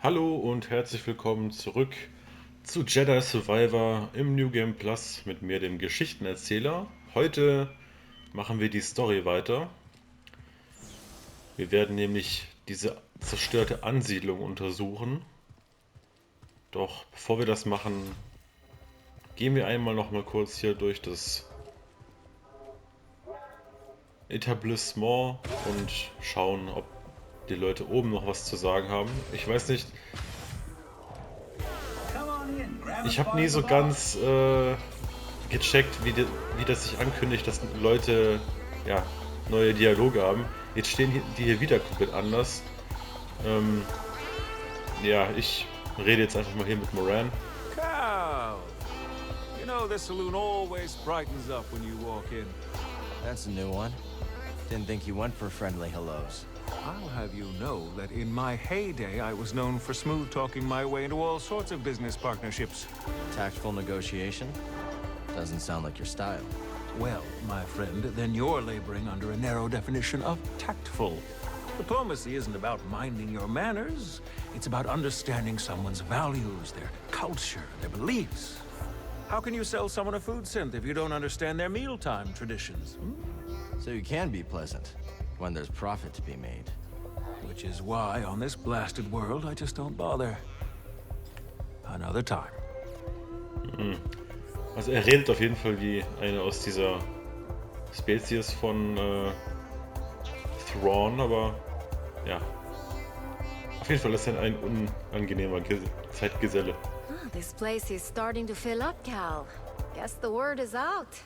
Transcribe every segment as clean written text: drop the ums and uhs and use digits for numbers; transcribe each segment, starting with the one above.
Hallo und herzlich willkommen zurück zu Jedi Survivor im New Game Plus mit mir, dem Geschichtenerzähler. Heute machen wir die Story weiter. Wir werden nämlich diese zerstörte Ansiedlung untersuchen. Doch bevor wir das machen, gehen wir einmal noch mal kurz hier durch das Etablissement und schauen, ob die Leute oben noch was zu sagen haben. Ich weiß nicht, ich habe nie so ganz gecheckt, wie das sich ankündigt, dass Leute ja, neue Dialoge haben. Jetzt stehen die hier wieder komplett anders. Ähm, ja, ich rede jetzt einfach mal hier mit Moran. Cow! You know this saloon always brightens up when you walk in. That's a new one. Didn't think you went for friendly hellos. I'll have you know that in my heyday, I was known for smooth-talking my way into all sorts of business partnerships. Tactful negotiation? Doesn't sound like your style. Well, my friend, then you're laboring under a narrow definition of tactful. Diplomacy isn't about minding your manners. It's about understanding someone's values, their culture, their beliefs. How can you sell someone a food scent if you don't understand their mealtime traditions? So you can be pleasant when there's profit to be made. Which is why, on this blasted world, I just don't bother. Another time. Also er redet auf jeden Fall wie eine aus dieser Spezies von Thrawn, aber ja. Auf jeden Fall ist er ein unangenehmer Zeitgeselle. This place is starting to fill up, Cal. Guess the word is out.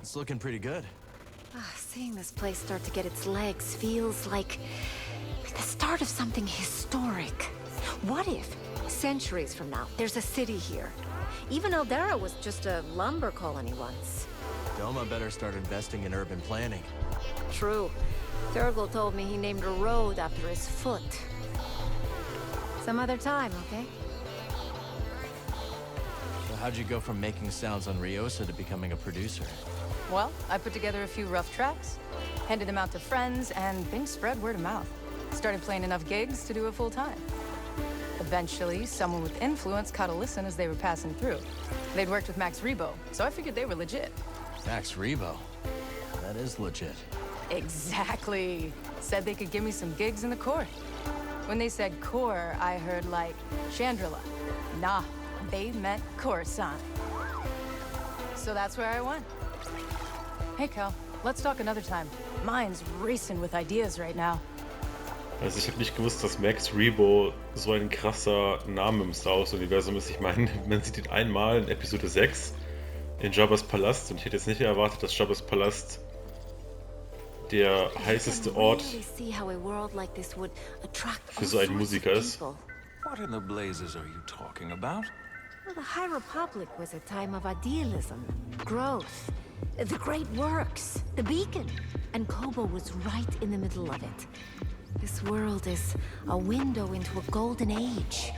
It's looking pretty good. Seeing this place start to get its legs feels like the start of something historic. What if, centuries from now, there's a city here? Even Eldera was just a lumber colony once. Doma better start investing in urban planning. True. Turgle told me he named a road after his foot. Some other time, okay? So how'd you go from making sounds on Ryosa to becoming a producer? Well, I put together a few rough tracks, handed them out to friends, and things spread word of mouth. Started playing enough gigs to do it full time. Eventually, someone with influence caught a listen as they were passing through. They'd worked with Max Rebo, so I figured they were legit. Max Rebo? That is legit. Exactly. Said they could give me some gigs in the court. When they said core, I heard like Chandrila. Nah, they meant Coruscant. So that's where I went. Hey, Cal, let's talk another time. Mine's racing with ideas right now. Also ich habe nicht gewusst, dass Max Rebo so ein krasser Name im Star Wars-Universum ist. Ich meine, man sieht ihn einmal in Episode 6 in Jabba's Palast und ich hätte jetzt nicht erwartet, dass Jabba's Palast der heißeste Ort für so einen Musiker ist. What in the blazes are you talking about? Well, the High Republic was a time of idealism, growth, the great works, the beacon. And Kobo was right in the middle of it. This world is a window into a golden age.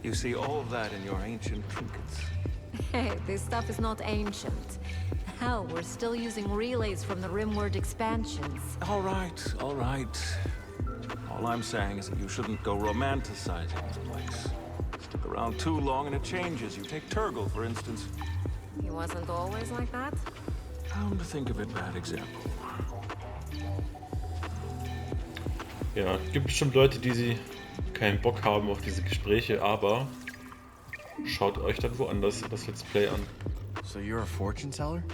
You see all that in your ancient trinkets. Hey, this stuff is not ancient. Hell, we're still using relays from the Rimward expansions. All right, all right. All I'm saying is that you shouldn't go romanticizing this place. Stick around too long and it changes. You take Turgle, for instance. He wasn't always like that? Come to think of it, bad example. Ja, gibt bestimmt Leute, die keinen Bock haben auf diese Gespräche, aber schaut euch dann woanders das Let's Play an. So you're a fortune teller?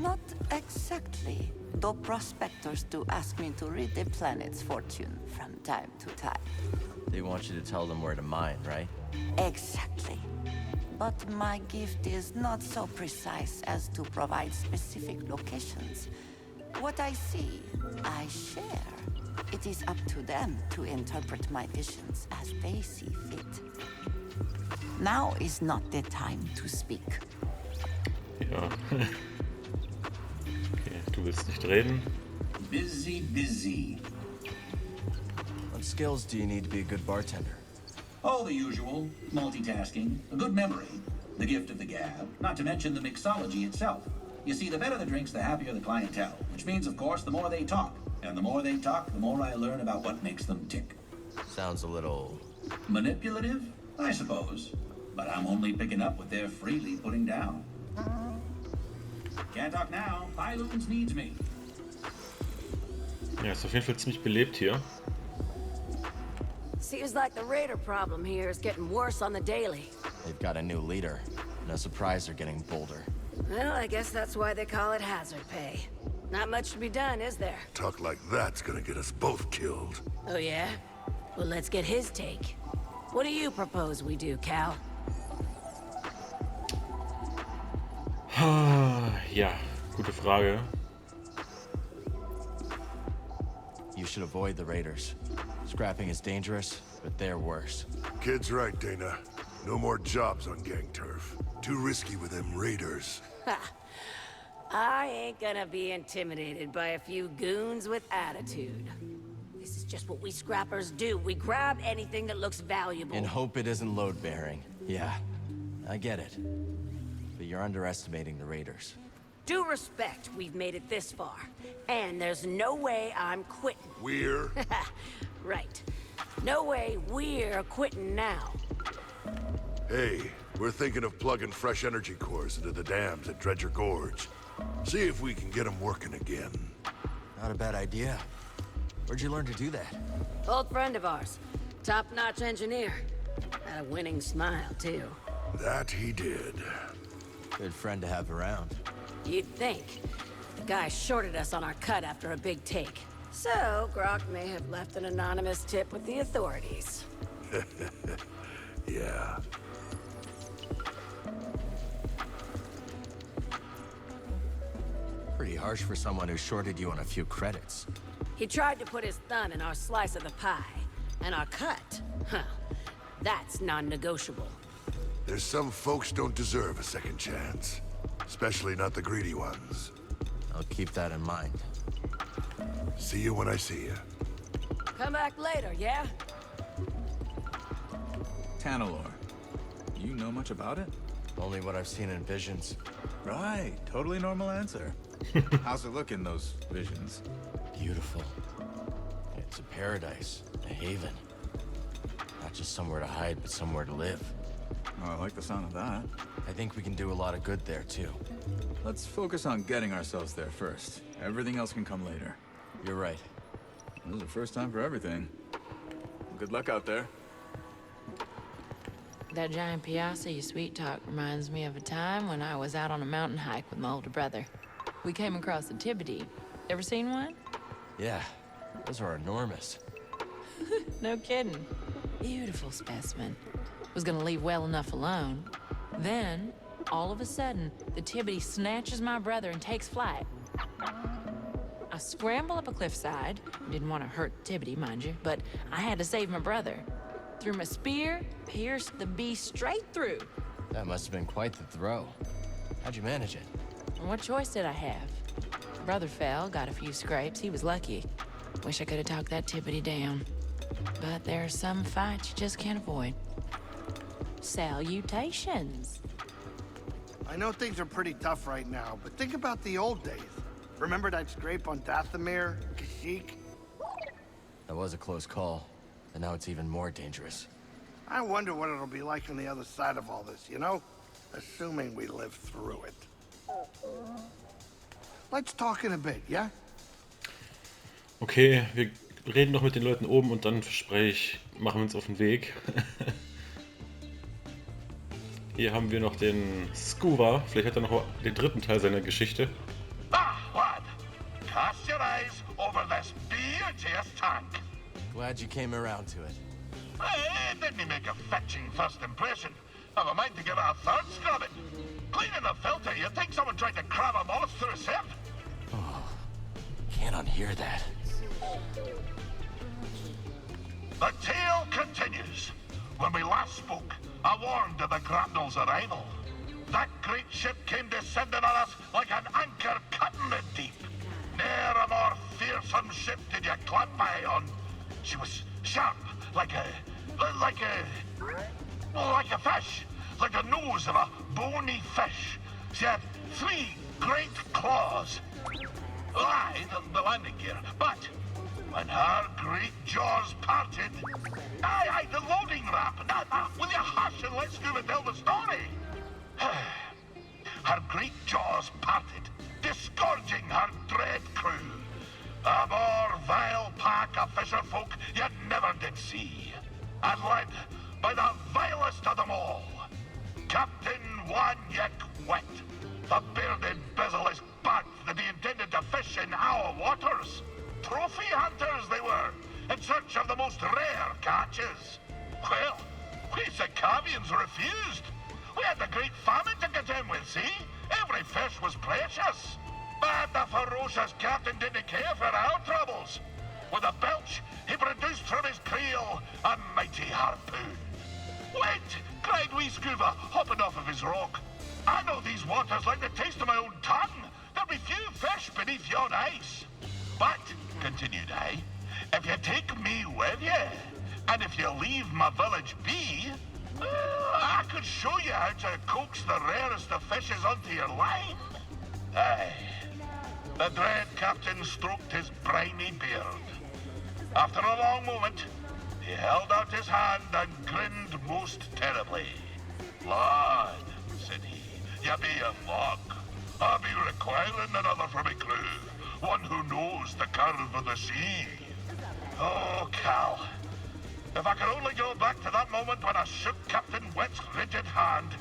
Not exactly, though prospectors do ask me to read the planet's fortune from time to time. They want you to tell them where to mine, right? Exactly. But my gift is not so precise as to provide specific locations. What I see, I share. It is up to them to interpret my visions as they see fit. Now is not the time to speak. Ja. Okay, du willst nicht reden? Busy. What skills do you need to be a good bartender? All the usual. Multitasking, a good memory, the gift of the gab, not to mention the mixology itself. You see, the better the drinks, the happier the clientele, which means, of course, the more they talk. And the more they talk, the more I learn about what makes them tick. Sounds a little Manipulative? I suppose. But I'm only picking up what they're freely putting down. Can't talk now. Pyloons needs me. Ja, ist auf jeden Fall ziemlich belebt hier. Seems like the raider problem here is getting worse on the daily. They've got a new leader. No surprise they're getting bolder. Well, I guess that's why they call it hazard pay. Not much to be done, is there? Talk like that's gonna get us both killed. Oh, yeah? Well, let's get his take. What do you propose we do, Cal? Ja, gute Frage. You should avoid the raiders. Scrapping is dangerous, but they're worse. Kid's right, Dana. No more jobs on gang turf. Too risky with them raiders. Ha! I ain't gonna be intimidated by a few goons with attitude. This is just what we scrappers do. We grab anything that looks valuable. And hope it isn't load-bearing. Yeah, I get it. But you're underestimating the raiders. Due respect, we've made it this far. And there's no way I'm quitting. We're... Right. No way we're quitting now. Hey, we're thinking of plugging fresh energy cores into the dams at Dredger Gorge. See if we can get them working again. Not a bad idea. Where'd you learn to do that? Old friend of ours. Top-notch engineer. Had a winning smile, too. That he did. Good friend to have around. You'd think. The guy shorted us on our cut after a big take. So, Grok may have left an anonymous tip with the authorities. Yeah. Pretty harsh for someone who shorted you on a few credits. He tried to put his thumb in our slice of the pie. And our cut, huh, that's non-negotiable. There's some folks don't deserve a second chance. Especially not the greedy ones. I'll keep that in mind. See you when I see you. Come back later, yeah? Tanalor. You know much about it? Only what I've seen in visions. Right, totally normal answer. How's it look in those visions? Beautiful. It's a paradise, a haven. Not just somewhere to hide, but somewhere to live. Oh, I like the sound of that. I think we can do a lot of good there, too. Let's focus on getting ourselves there first. Everything else can come later. You're right. This is the first time for everything. Good luck out there. That giant piazza you sweet talk reminds me of a time when I was out on a mountain hike with my older brother. We came across a Tibety. Ever seen one? Yeah, those are enormous. No kidding. Beautiful specimen. Was gonna leave well enough alone. Then, all of a sudden, the Tibety snatches my brother and takes flight. I scramble up a cliffside. Didn't want to hurt the Tibety, mind you, but I had to save my brother. Threw my spear, pierced the beast straight through. That must have been quite the throw. How'd you manage it? What choice did I have? Brother fell, got a few scrapes. He was lucky. Wish I could have talked that Tibety down. But there are some fights you just can't avoid. Salutations. I know things are pretty tough right now, but think about the old days. Remember that scrape on Dathomir, Caij? That was a close call, and now it's even more dangerous. I wonder what it'll be like on the other side of all this, you know? Assuming we live through it. Let's talk in a bit, yeah? Okay, wir reden noch mit den Leuten oben und dann verspreche ich, machen wir uns auf den Weg. Hier haben wir noch den Scuba. Vielleicht hat er noch den dritten Teil seiner Geschichte. Ah, lad! Cast your eyes over this beauteous tank. Glad you came around to it. It didn't make a fetching first impression. I've a mind to give it a third scrubbing. Cleaning the filter, you'd think someone tried to crab a moth through a sieve. Oh, can't unhear that. The tale continues. When we last spoke, I warned of the Grandal's arrival. That great ship came descending on us like an anchor cutting the deep. Ne'er a more fearsome ship did you clamp eye on. She was sharp, like a fish, like the nose of a bony fish. She had 3 great claws. Aye, the landing gear, but when her great jaws parted. Aye, the loading ramp. Now, will you hush and let Scuba tell the story? Her great jaws parted, disgorging her dread crew. A more vile pack of fisher folk you never did see. And led by the vilest of them all, Captain One-Yick Wet, the bearded, bezel-less bat that he intended to fish in our waters. Trophy hunters they were, in search of the most rare catches. Well, we Sikavians refused. We had the Great Famine to contend with, see? Every fish was precious. But the ferocious captain didn't care for our troubles. With a belch, he produced from his creel a mighty harpoon. Wait, cried wee Scuba, hopping off of his rock. I know these waters like the taste of my own tongue. There'll be few fish beneath yon ice. But, continued I, if you take me with you, and if you leave my village be, I could show you how to coax the rarest of fishes onto your line. Aye. The dread captain stroked his briny beard. After a long moment, he held out his hand and grinned most terribly. Lad, said he, you be a fog. I'll be requiring another for my crew, one who knows the curve of the sea. Oh, Cal, if I could only go back to that moment when I shook Captain Wet's rigid hand,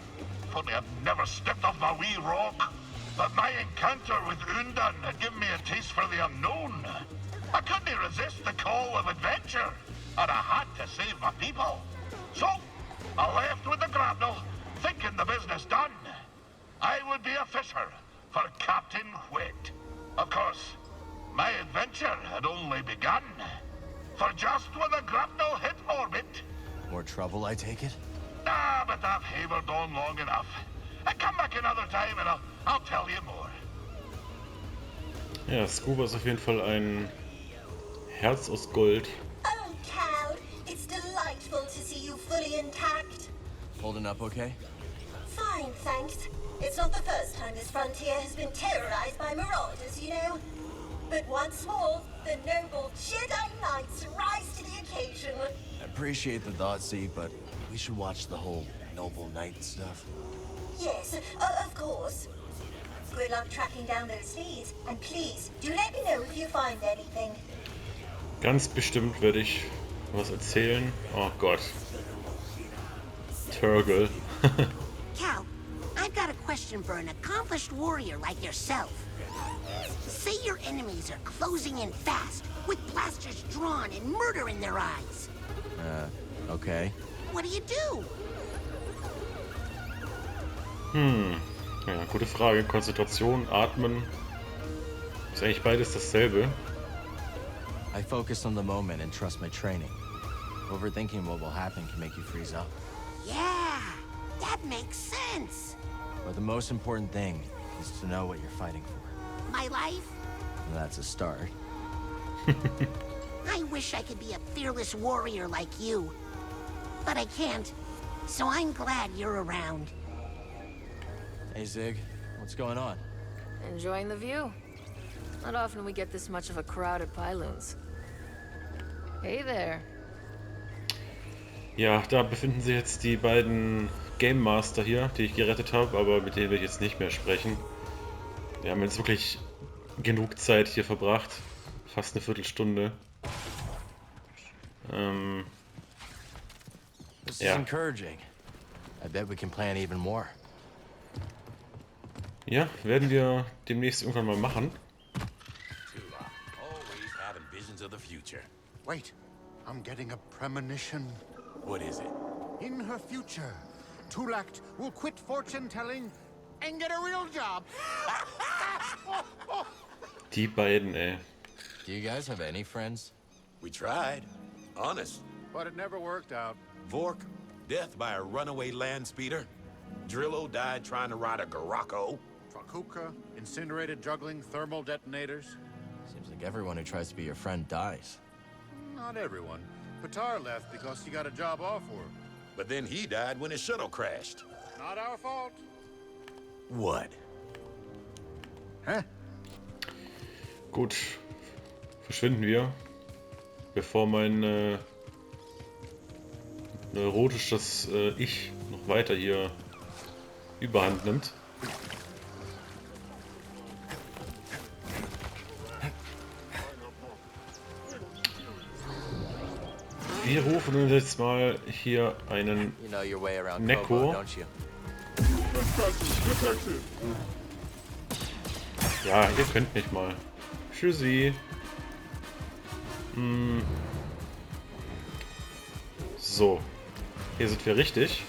if only I'd never stepped off my wee rock. But my encounter with Undan had given me a taste for the unknown. I couldn't resist the call of adventure, and I had to save my people. So, I left with the grapnel, thinking the business done. I would be a fisher for Captain Wet. Of course, my adventure had only begun. For just when the grapnel hit orbit... More trouble, I take it? Nah, but I've havered on long enough. Come back another time and I'll tell you more. Ja, Scuba ist auf jeden Fall ein Herz aus Gold. Oh, Cal, it's delightful to see you fully intact. Holding up okay? Fine, thanks. It's not the first time this frontier has been terrorized by marauders, you know. But once more, the noble Jedi Knights rise to the occasion. I appreciate the thought, see, but we should watch the whole noble knight stuff. Yes, of course. Good luck tracking down those leads, and please, do let me know if you find anything. Ganz bestimmt werde ich was erzählen. Oh Gott. Turgle. Cal, I've got a question for an accomplished warrior like yourself. Say your enemies are closing in fast, with blasters drawn and murder in their eyes. Okay. What do you do? Ja, gute Frage. Konzentration, Atmen. Ist eigentlich beides dasselbe. I focus on the moment and trust my training. Overthinking what will happen can make you freeze up. Yeah, that makes sense. But the most important thing is to know what you're fighting for. My life? That's a start. I wish I could be a fearless warrior like you. But I can't. So I'm glad you're around. Hey, Zig. What's going on? Enjoying the view. Not often we get this much of a crowd at Pyloons. Hey there. Ja, da befinden sich jetzt die beiden Game Master hier, die ich gerettet habe, aber mit denen will ich jetzt nicht mehr sprechen. Wir haben jetzt wirklich genug Zeit hier verbracht. Fast eine Viertelstunde. This is encouraging. I bet we can plan even more. Ja, werden wir demnächst irgendwann mal machen. Always having visions of the future. Wait, I'm getting a premonition. What is it? In her future, Tulakt will quit fortune-telling and get a real job. Die beiden, ey. Do you guys have any friends? We tried. Honest. But it never worked out. Vork, death by a runaway land speeder. Drillo died trying to ride a Garako. Trakuka, incinerated juggling thermal detonators. Seems like everyone who tries to be your friend dies. Not everyone. Patar left because he got a job offer. But then he died when his shuttle crashed. Not our fault. What? Hä? Gut. Verschwinden wir. bevor mein neurotisches Ich noch weiter hier Überhand nimmt. Wir rufen uns jetzt mal hier einen Neko. Ja, ihr könnt mich mal. Tschüssi. So. Hier sind wir richtig.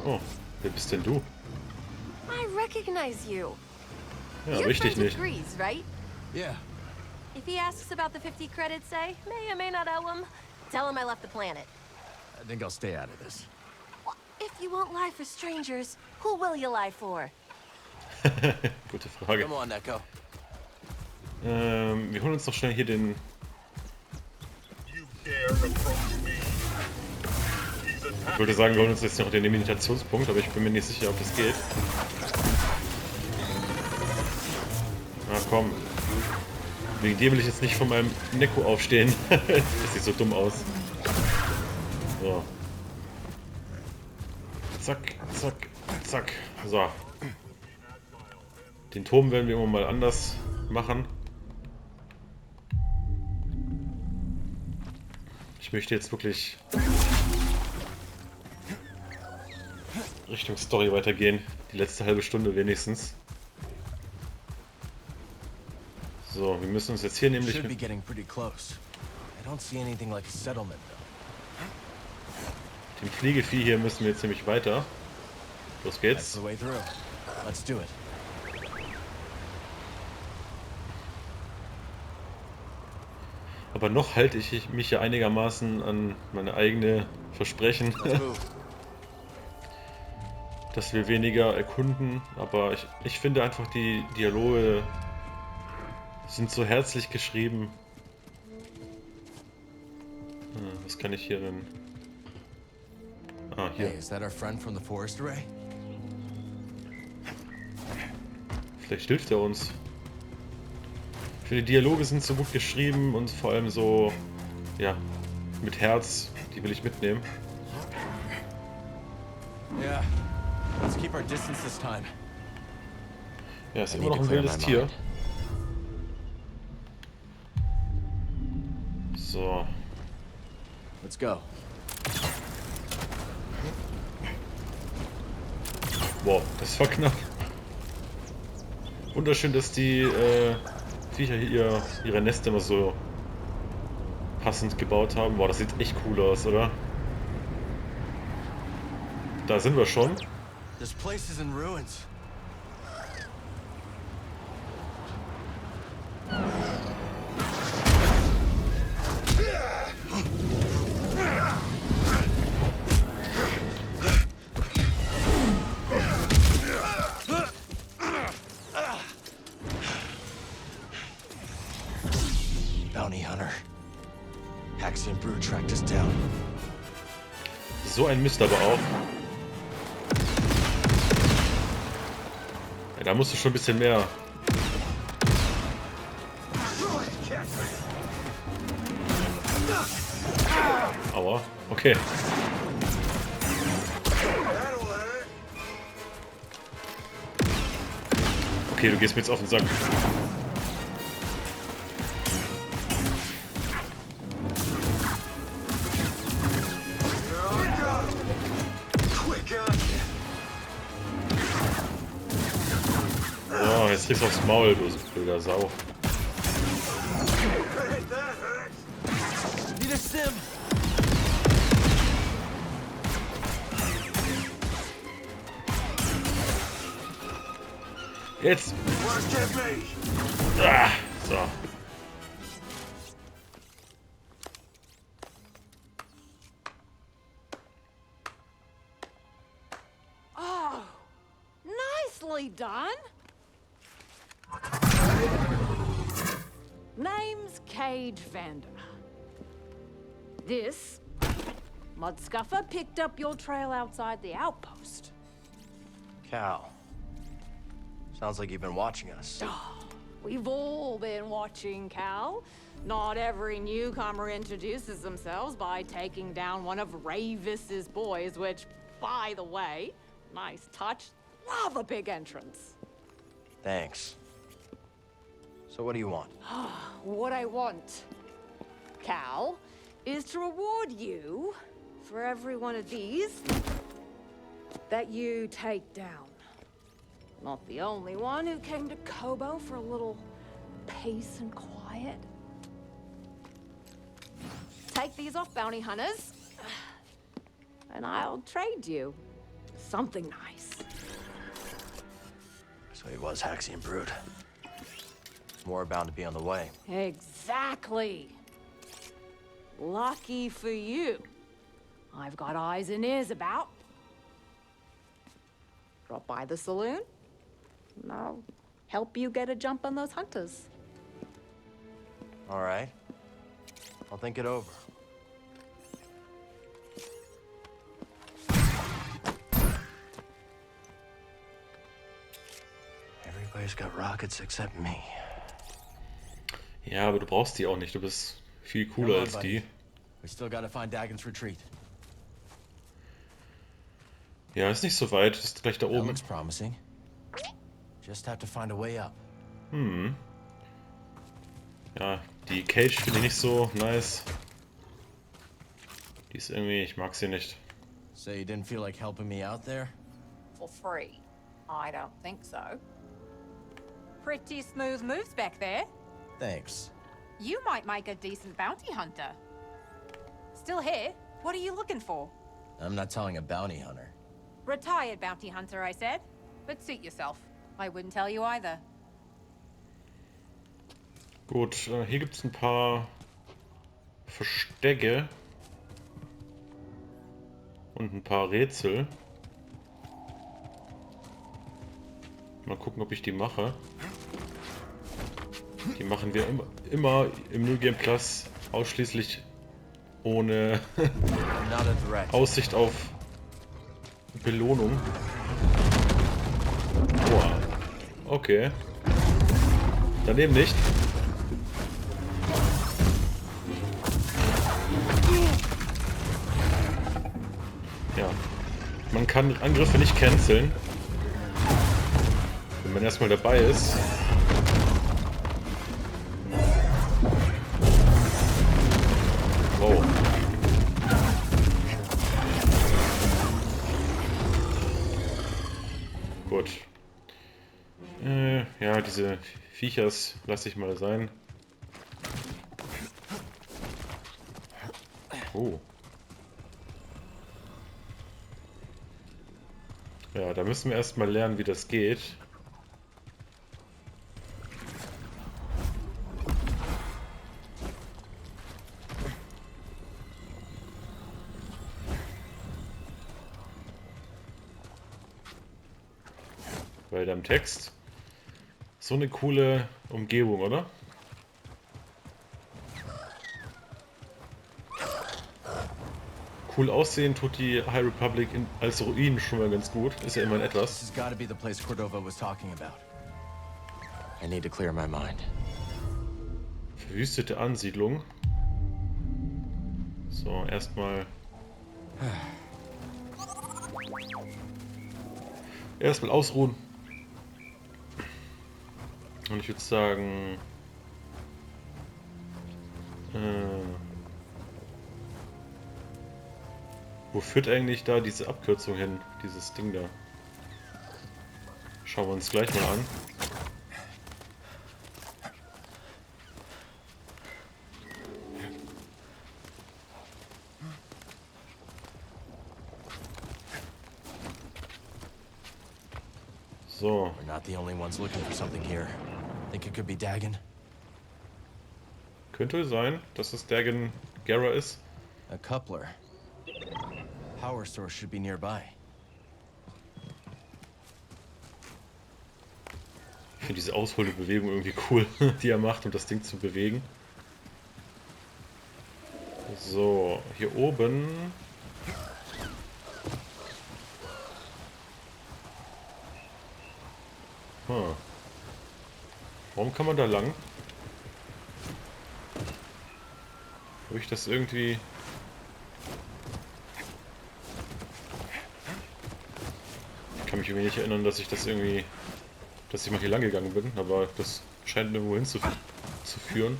Oh, wer bist denn du? I recognize you. Ja, richtig nicht. Grease, right? Yeah. If he asks about the 50 credits, say, may or may not owe him, tell him I left the planet. I think I'll stay out of this. Well, if you won't lie for strangers, who will you lie for? Gute Frage. Come on, Neko. Wir holen uns doch schnell hier den... Ich würde sagen, wir holen uns jetzt noch den Meditationspunkt, aber ich bin mir nicht sicher, ob das geht. Na komm. Wegen dem will ich jetzt nicht von meinem Neko aufstehen. Das sieht so dumm aus. So. Zack, zack, zack. So. Den Turm werden wir immer mal anders machen. Ich möchte jetzt wirklich Richtung Story weitergehen. Die letzte halbe Stunde wenigstens. So, wir müssen uns jetzt hier nämlich... Dem Fliegevieh hier müssen wir jetzt nämlich weiter. Los geht's. Aber noch halte ich mich ja einigermaßen an meine eigene Versprechen, dass wir weniger erkunden. Aber ich finde einfach, die Dialoge sind so herzlich geschrieben. Was kann ich hier denn? Ah, hier. Hey, is that our friend from the forest array? Vielleicht hilft er uns. Ich finde, die Dialoge sind so gut geschrieben und vor allem so, ja, mit Herz. Die will ich mitnehmen. Yeah. Let's keep our distance this time. Ja, ist immer noch ein wildes Tier. So. Let's go. Wow, das war knapp. Wunderschön, dass die Viecher hier ihre Nester immer so passend gebaut haben. Boah, das sieht echt cool aus, oder? Da sind wir schon. This place is in ruins. Bounty hunter. Haxion-Brut tracked us down. So ein Mist aber auch. Ja, da musst du schon ein bisschen mehr. Aua, okay. Okay, du gehst mir jetzt auf den Sack. Oh, jetzt kriegst du aufs Maul, du blöder Sau. Jetzt! Ah, so. Oh, nicely done. Name's Caij Vander. This Mudscuffer picked up your trail outside the outpost. Cal. Sounds like you've been watching us. We've all been watching, Cal. Not every newcomer introduces themselves by taking down one of Ravis's boys, which, by the way, nice touch. Love a big entrance. Thanks. So what do you want? What I want, Cal, is to reward you for every one of these that you take down. Not the only one who came to Kobo for a little peace and quiet. Take these off, bounty hunters, and I'll trade you something nice. So he was Haxion-Brut. More bound to be on the way. Exactly. Lucky for you, I've got eyes and ears about. Drop by the saloon, and I'll help you get a jump on those hunters. All right. I'll think it over. Everybody's got rockets except me. Ja, aber du brauchst die auch nicht. Du bist viel cooler als die. We still gotta find Dagon's retreat. Ja, ist nicht so weit. Ist gleich da oben. Looks promising. Just have to find a way up. Hm. Ja, die Caij finde ich nicht so nice. Die ist irgendwie, ich mag sie nicht. So you didn't feel like helping me out there? For free? I don't think so. Pretty smooth moves back there. Thanks. You might make a decent bounty hunter. Still here? What are you looking for? I'm not telling a bounty hunter. Retired bounty hunter, I said. But suit yourself. I wouldn't tell you either. Gut, hier gibt es ein paar Verstecke und ein paar Rätsel. Mal gucken, ob ich die mache. Die machen wir immer im New Game Plus ausschließlich ohne Aussicht auf Belohnung. Boah. Okay. Daneben nicht. Ja. Man kann Angriffe nicht canceln. Wenn man erstmal dabei ist. Wow. Gut. Ja, diese Viechers lasse ich mal sein. Oh. Ja, da müssen wir erstmal lernen, wie das geht. Weiter im Text. So eine coole Umgebung, oder? Cool aussehen tut die High Republic als Ruinen schon mal ganz gut. Ist ja immerhin etwas. This has got to be the place Cordova was talking about. I need to clear my mind. Verwüstete Ansiedlung. So, erstmal. Erstmal ausruhen. Und ich würde sagen. Wo führt eigentlich da diese Abkürzung hin? Dieses Ding da. Schauen wir uns gleich mal an. So. We're not the only ones looking for something here. Think it could be Dagon? Könnte sein, dass es Dagon Gera ist. A coupler. Power source should be nearby. Ich finde diese Ausholbewegung irgendwie cool, die er macht, um das Ding zu bewegen. So, hier oben. Hm. Warum kann man da lang? Habe ich das irgendwie... Ich kann mich irgendwie nicht erinnern, dass ich das irgendwie... dass ich mal hier lang gegangen bin, aber das scheint nirgendwo hinzuführen.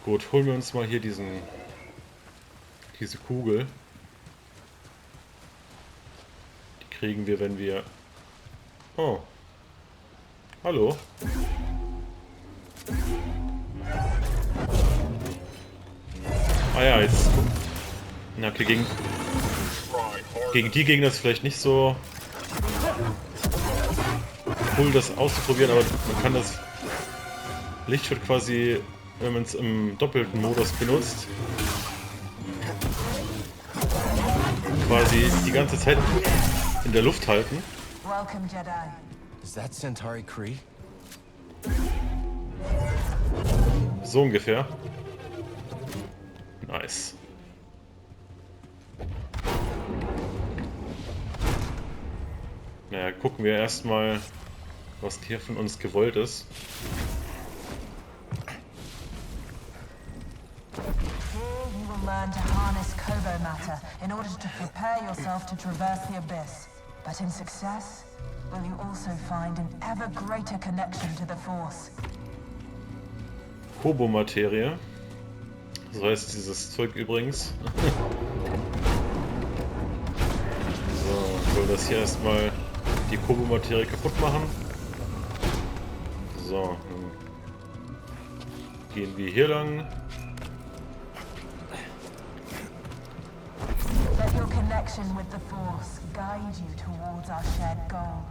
Gut, holen wir uns mal hier diese Kugel. Die kriegen wir, wenn wir... Oh. Hallo. Ah ja, jetzt... Na, okay, gegen die Gegner ist vielleicht nicht so cool, das auszuprobieren, aber man kann das Lichtschwert quasi, wenn man es im doppelten Modus benutzt, quasi die ganze Zeit in der Luft halten. Welcome, Jedi. Is that Centauri Kree? So ungefähr. Nice. Naja, gucken wir erstmal, was hier von uns gewollt ist. You will learn to harness Kobo matter in order to prepare yourself to traverse the abyss. But in success, will you also find an ever greater connection to the Force? Kobo-Materie. So heißt dieses Zeug übrigens. So, ich will das hier erstmal die Kobo-Materie kaputt machen. So, dann gehen wir hier lang. Let your connection with the Force guide you towards our shared goal.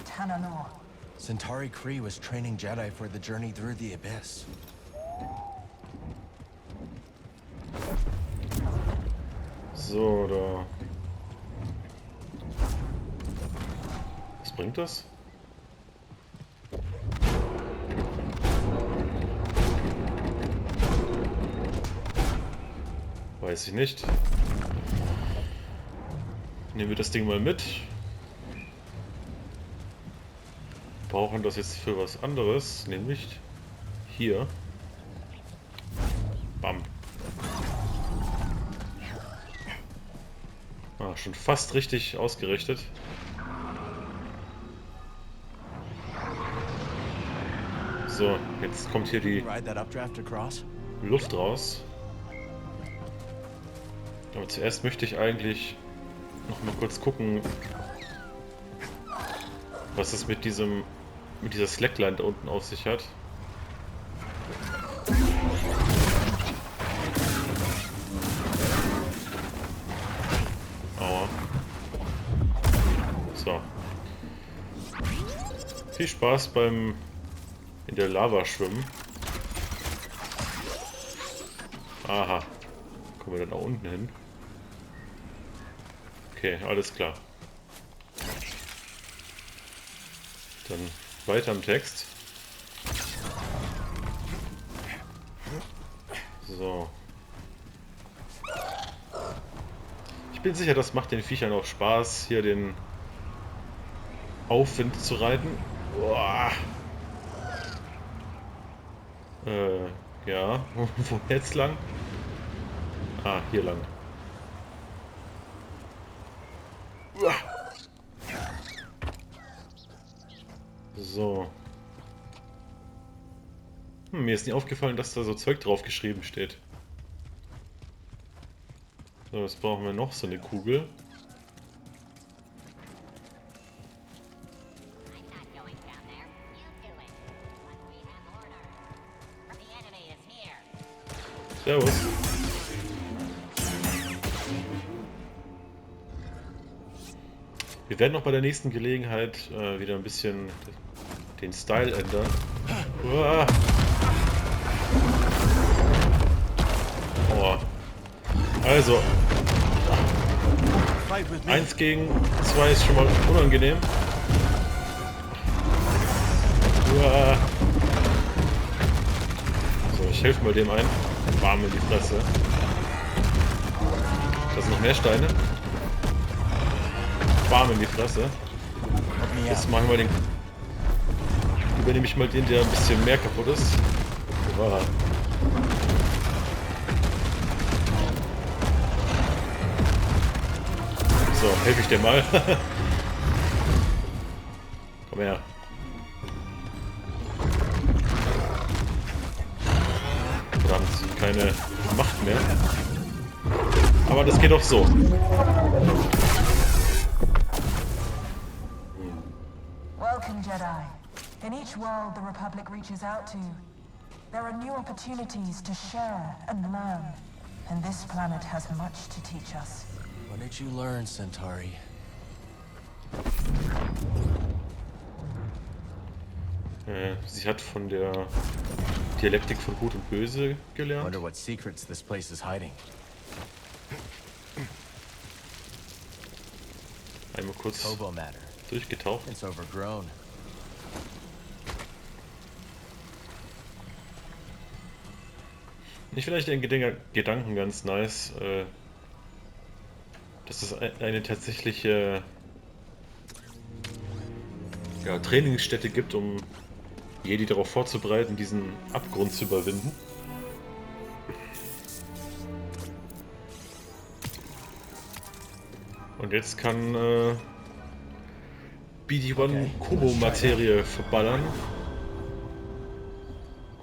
Tanalor. Centauri Kree was training Jedi for the journey through the abyss. So, da. Was bringt das? Weiß ich nicht. Nehmen wir das Ding mal mit. Brauchen das jetzt für was anderes, nämlich hier. Bam. Ah, schon fast richtig ausgerichtet. So, jetzt kommt hier die Luft raus. Aber zuerst möchte ich eigentlich noch mal kurz gucken, was es mit dieser Slackline da unten auf sich hat. Aua. So. Viel Spaß beim in der Lava schwimmen. Aha. Kommen wir dann auch unten hin? Okay, alles klar. Dann weiter im Text. So. Ich bin sicher, das macht den Viechern auch Spaß, hier den Aufwind zu reiten. Boah. Ja. Wo jetzt lang? Ah, hier lang. So. Mir ist nie aufgefallen, dass da so Zeug drauf geschrieben steht. So, was brauchen wir noch? So eine Kugel. Servus. Wir werden noch bei der nächsten Gelegenheit wieder ein bisschen den Style ändern. Uah. Oh. Also 1 gegen 2 ist schon mal unangenehm. Uah. So, ich helfe mal dem ein. Bam in die Fresse. Da sind noch mehr Steine. Bam in die Fresse. Jetzt machen wir den. Übernehme ich mal den, der ein bisschen mehr kaputt ist. Wow. So, helfe ich dir mal. Komm her. Verdammt, sie haben keine Macht mehr. Aber das geht auch so. Welcome, Jedi. In each world the Republic reaches out to, there are new opportunities to share and learn. And this planet has much to teach us. What did you learn, Centauri? Sie hat von der Dialektik von Gut und Böse gelernt. Wonder what secrets this place is hiding. Einmal kurz durchgetaucht. It's overgrown. Ich finde den Gedanken ganz nice, dass es eine tatsächliche Trainingsstätte gibt, um Jedi darauf vorzubereiten, diesen Abgrund zu überwinden. Und jetzt kann BD-1 Kobo-Materie verballern.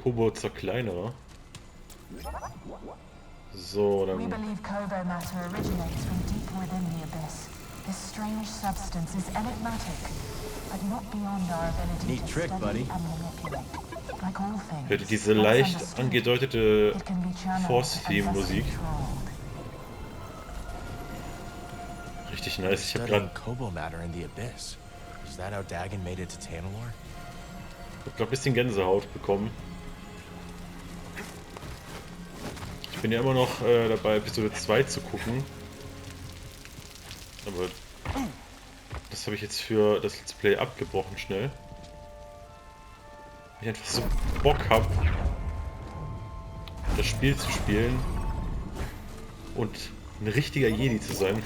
Kobo zerkleinerer. So, dann. We believe Kobo matter originates from deep within the abyss. This strange substance is enigmatic, but not beyond our ability to study and manipulate. Like all things, Hört ihr diese leicht angedeutete Force-Theme-Musik? Richtig nice. Ich habe gerade. Kobo matter in the abyss. Is that how Dagon made it to Tanalorr? Ich habe gerade ein bisschen Gänsehaut bekommen. Ich bin ja immer noch dabei, Episode 2 zu gucken. Aber das habe ich jetzt für das Let's Play abgebrochen schnell. Weil ich einfach so Bock habe, das Spiel zu spielen und ein richtiger Jedi zu sein.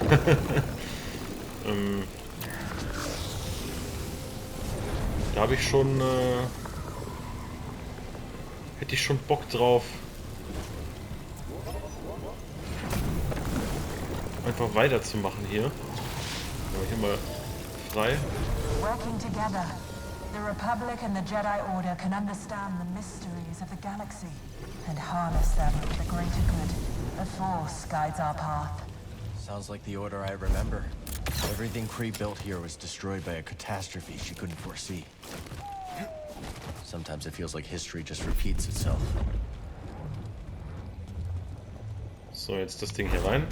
Da habe ich schon, hätte ich schon Bock drauf, einfach weiterzumachen hier. Aber hier mal frei. Working together, the Republic and the Jedi Order can understand the mysteries of the galaxy and harness them for the greater good. The Force guides our path. Sounds like the Order I remember. Everything Kree built here was destroyed by a catastrophe she couldn't foresee. Sometimes it feels like history just repeats itself. So, jetzt das Ding hier rein.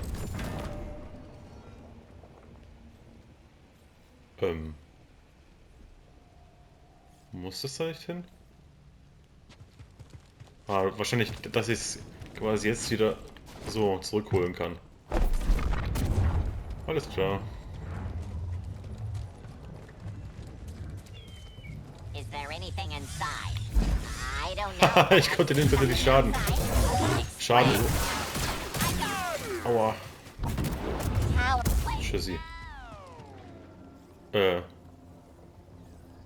Muss das da nicht hin? Wahrscheinlich, dass ich es quasi jetzt wieder so zurückholen kann. Alles klar. Ich konnte den bitte nicht schaden. Schaden. Aua. Tschüssi.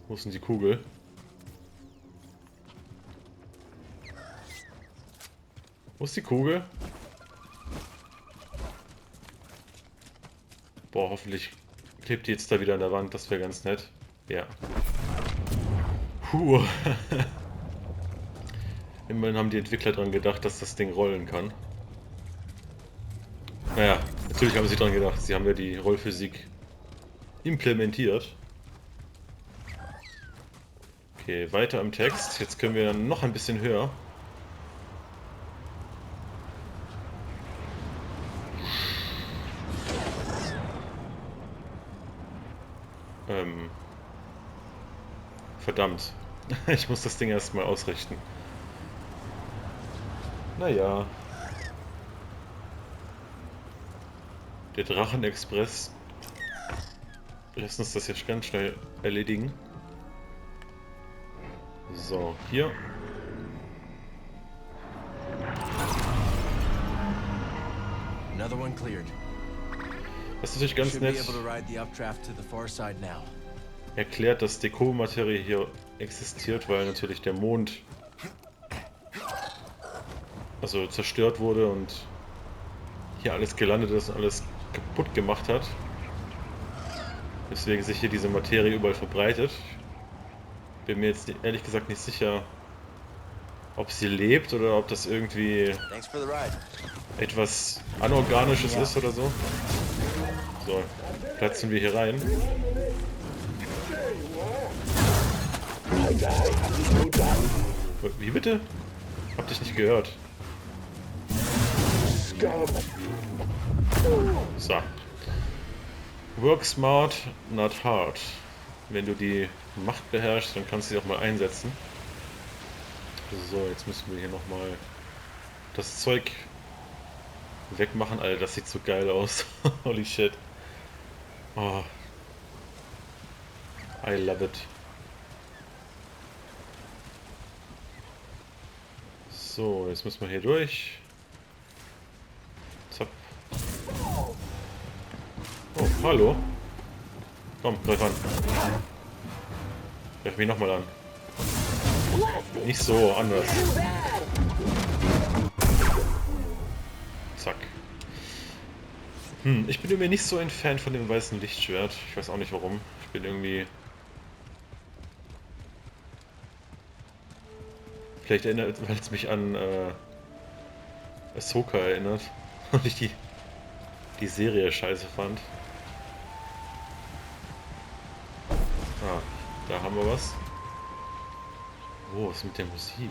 Wo ist denn die Kugel? Wo ist die Kugel? Boah, hoffentlich klebt die jetzt da wieder an der Wand, das wäre ganz nett. Ja. Puh. Immerhin haben die Entwickler dran gedacht, dass das Ding rollen kann. Naja, natürlich haben sie dran gedacht. Sie haben ja die Rollphysik implementiert. Okay, weiter im Text. Jetzt können wir dann noch ein bisschen höher. Verdammt. Ich muss das Ding erstmal ausrichten. Naja. Der Drachenexpress lässt uns das jetzt ganz schnell erledigen. So, hier. Another one cleared. Das ist natürlich ganz nett. erklärt, dass Dekomaterie hier existiert, weil natürlich der Mond also zerstört wurde und hier alles gelandet ist und alles kaputt gemacht hat. Deswegen sich hier diese Materie überall verbreitet. Bin mir jetzt ehrlich gesagt nicht sicher, ob sie lebt oder ob das irgendwie etwas Anorganisches ist oder so. So, platzen wir hier rein. Wie bitte? Hab dich nicht gehört. So. Work smart, not hard. Wenn du die Macht beherrschst, dann kannst du sie auch mal einsetzen. So, jetzt müssen wir hier nochmal das Zeug wegmachen. Alter, das sieht so geil aus. Holy shit. Oh. I love it. So, jetzt müssen wir hier durch. Zapp. Oh, hallo. Komm, greif an. Greif mich nochmal an. Nicht so, anders. Zack. Ich bin irgendwie nicht so ein Fan von dem weißen Lichtschwert. Ich weiß auch nicht warum. Ich bin irgendwie... Vielleicht erinnert, weil es mich an Ahsoka erinnert. Und ich die Serie scheiße fand. Ah, da haben wir was. Oh, was ist mit der Musik?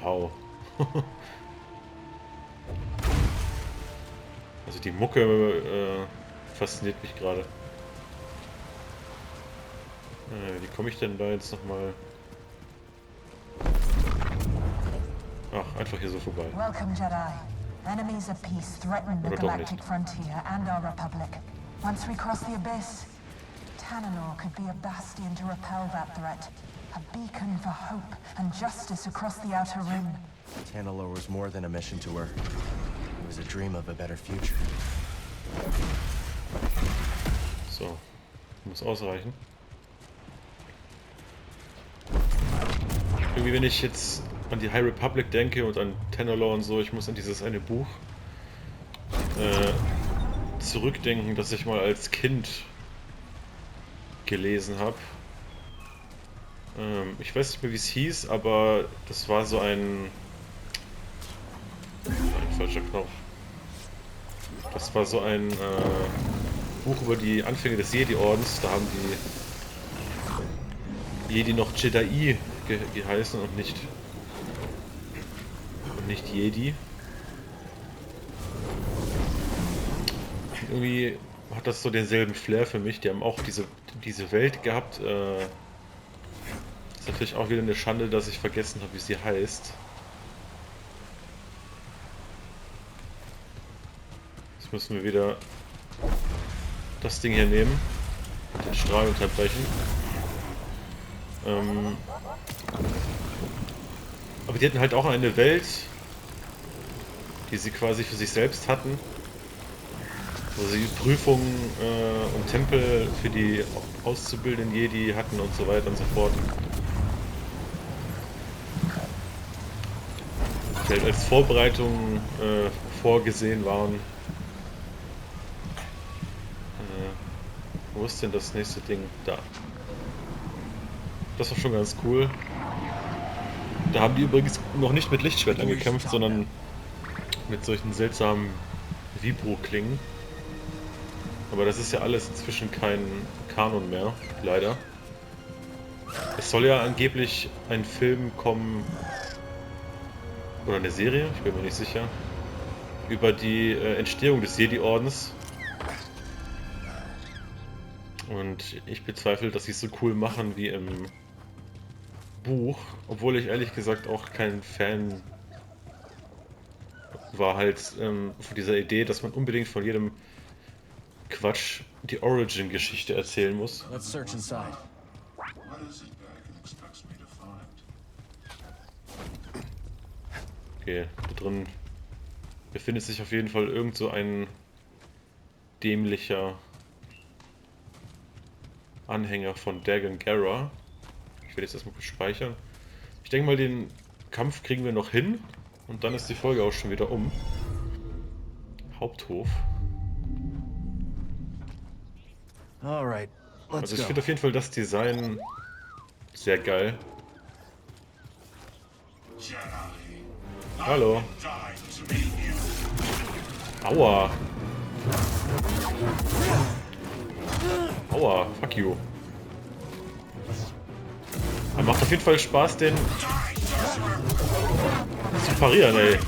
Wow. Also die Mucke fasziniert mich gerade. Wie komme ich denn da jetzt nochmal? Ach, einfach hier so vorbei. Welcome, Jedi. Enemies of peace threaten the galactic frontier and our republic. Once we cross the abyss, Tanalor could be a bastion to repel that threat. A beacon for hope and justice across the Outer Rim. Tanalor was more than a mission to her. It was a dream of a better future. So, muss ausreichen. Irgendwie, wenn ich jetzt an die High Republic denke und an Tanalor und so, ich muss an dieses eine Buch zurückdenken, das ich mal als Kind gelesen habe. Ich weiß nicht mehr, wie es hieß, aber das war so ein falscher Knopf. Das war so ein Buch über die Anfänge des Jedi-Ordens. Da haben die Jedi noch Jedi geheißen und nicht Jedi. Irgendwie hat das so denselben Flair für mich. Die haben auch diese Welt gehabt. Ist natürlich auch wieder eine Schande, dass ich vergessen habe, wie sie heißt. Jetzt müssen wir wieder das Ding hier nehmen und den Strahl unterbrechen. Aber die hatten halt auch eine Welt, die sie quasi für sich selbst hatten, wo sie Prüfungen und Tempel für die auszubildenden Jedi hatten und so weiter und so fort. Die halt als Vorbereitung vorgesehen waren. Wo ist denn das nächste Ding? Da. Das war schon ganz cool. Da haben die übrigens noch nicht mit Lichtschwertern gekämpft, sondern mit solchen seltsamen Vibro-Klingen. Aber das ist ja alles inzwischen kein Kanon mehr, leider. Es soll ja angeblich ein Film kommen, oder eine Serie, ich bin mir nicht sicher, über die Entstehung des Jedi-Ordens. Und ich bezweifle, dass sie es so cool machen wie im Buch, obwohl ich ehrlich gesagt auch kein Fan war halt von dieser Idee, dass man unbedingt von jedem Quatsch die Origin-Geschichte erzählen muss. Let's search inside. Okay, da drin befindet sich auf jeden Fall irgend so ein dämlicher Anhänger von Dagon Gera. Ich werde jetzt erstmal kurz speichern. Ich denke mal, den Kampf kriegen wir noch hin und dann ist die Folge auch schon wieder um. Haupthof. Alright, Also ich finde auf jeden Fall das Design sehr geil. Hallo. Aua. Aua, fuck you. Aber macht auf jeden Fall Spaß, den zu parieren, ey.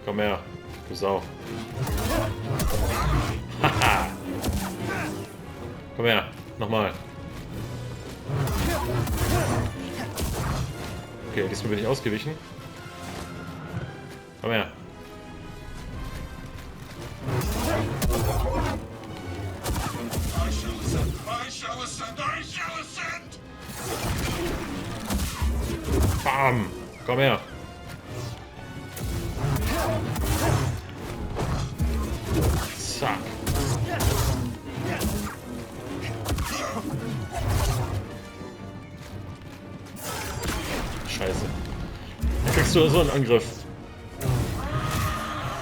Komm her, du Sau. Haha. Komm her, nochmal. Okay, diesmal bin ich ausgewichen. Komm her. Bam! Komm her. Zack. Scheiße. Da kriegst du so einen Angriff.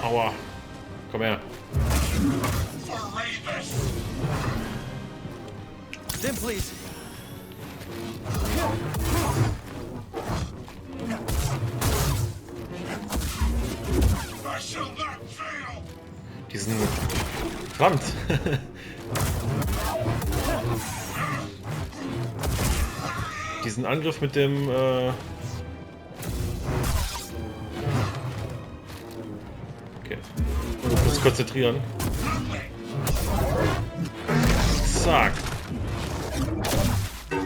Aua. Komm her. Dim, please. Diesen Rand. Diesen Angriff mit dem okay. Kurz konzentrieren. Zack.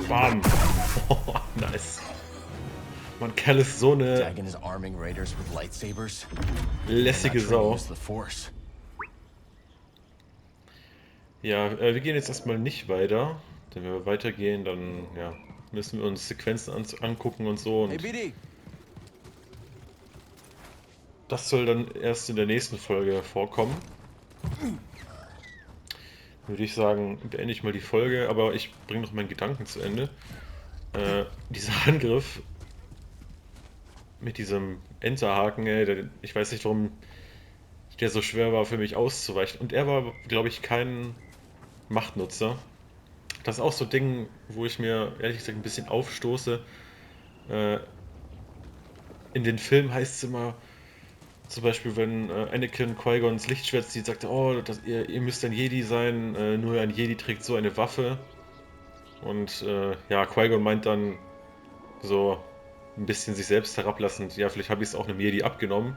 Bam. Oh, nice. Man, Cal ist so eine lässige Sau. Ja, wir gehen jetzt erstmal nicht weiter. Denn wenn wir weitergehen, dann ja, müssen wir uns Sequenzen angucken und so. Und das soll dann erst in der nächsten Folge vorkommen. Würde ich sagen, beende ich mal die Folge, aber ich bringe noch meinen Gedanken zu Ende. Dieser Angriff mit diesem Enterhaken, ey, ich weiß nicht, warum der so schwer war für mich auszuweichen. Und er war, glaube ich, kein Machtnutzer. Das ist auch so ein Ding, wo ich mir ehrlich gesagt ein bisschen aufstoße. In den Filmen heißt es immer, zum Beispiel, wenn Anakin Qui-Gons Lichtschwert sieht, sagt er, oh, ihr müsst ein Jedi sein, nur ein Jedi trägt so eine Waffe. Und ja, Qui-Gon meint dann so ein bisschen sich selbst herablassend, ja, vielleicht habe ich es auch einem Jedi abgenommen.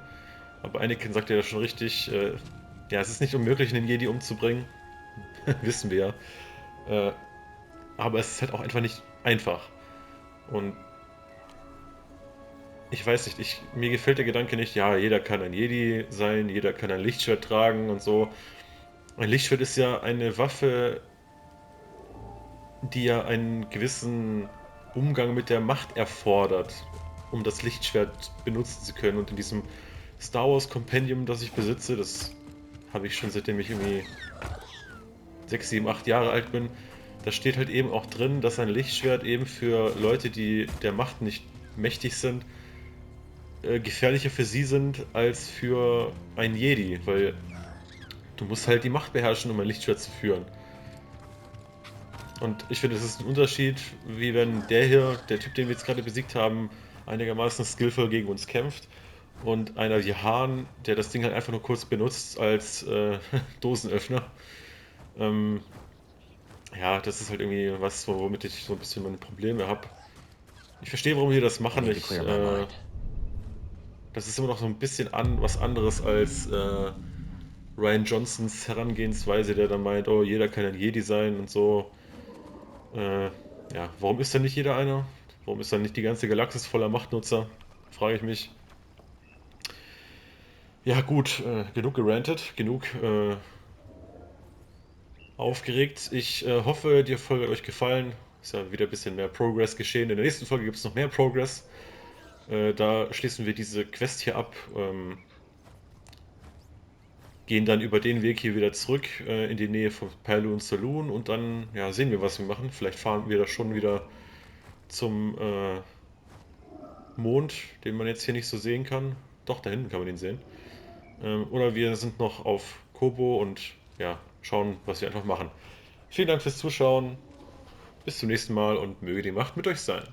Aber Anakin sagt ja schon richtig, ja, es ist nicht unmöglich, einen Jedi umzubringen. Wissen wir ja. Aber es ist halt auch einfach nicht einfach. Und ich weiß nicht, mir gefällt der Gedanke nicht, ja, jeder kann ein Jedi sein, jeder kann ein Lichtschwert tragen und so. Ein Lichtschwert ist ja eine Waffe, die ja einen gewissen Umgang mit der Macht erfordert, um das Lichtschwert benutzen zu können. Und in diesem Star Wars Kompendium, das ich besitze, das habe ich schon seitdem ich irgendwie 6, 7, 8 Jahre alt bin, da steht halt eben auch drin, dass ein Lichtschwert eben für Leute, die der Macht nicht mächtig sind, gefährlicher für sie sind als für ein Jedi, weil du musst halt die Macht beherrschen, um ein Lichtschwert zu führen. Und ich finde, es ist ein Unterschied, wie wenn der hier, der Typ, den wir jetzt gerade besiegt haben, einigermaßen skillvoll gegen uns kämpft und einer wie Hahn, der das Ding halt einfach nur kurz benutzt als Dosenöffner. Ja, das ist halt irgendwie was, womit ich so ein bisschen meine Probleme habe. Ich verstehe, warum die das machen. Das ist immer noch so ein bisschen was anderes als Rian Johnsons Herangehensweise, der dann meint, oh, jeder kann ein Jedi sein und so. Ja, warum ist denn nicht jeder einer? Warum ist dann nicht die ganze Galaxis voller Machtnutzer? Frage ich mich. Ja gut, genug gerantet, genug aufgeregt. Ich hoffe, die Folge hat euch gefallen. Ist ja wieder ein bisschen mehr Progress geschehen. In der nächsten Folge gibt es noch mehr Progress. Da schließen wir diese Quest hier ab. gehen dann über den Weg hier wieder zurück in die Nähe von Paelun Saloon und dann ja, sehen wir, was wir machen. Vielleicht fahren wir da schon wieder zum Mond, den man jetzt hier nicht so sehen kann. Doch, da hinten kann man ihn sehen. Oder wir sind noch auf Kobo und ja, schauen, was wir einfach machen. Vielen Dank fürs Zuschauen. Bis zum nächsten Mal und möge die Macht mit euch sein.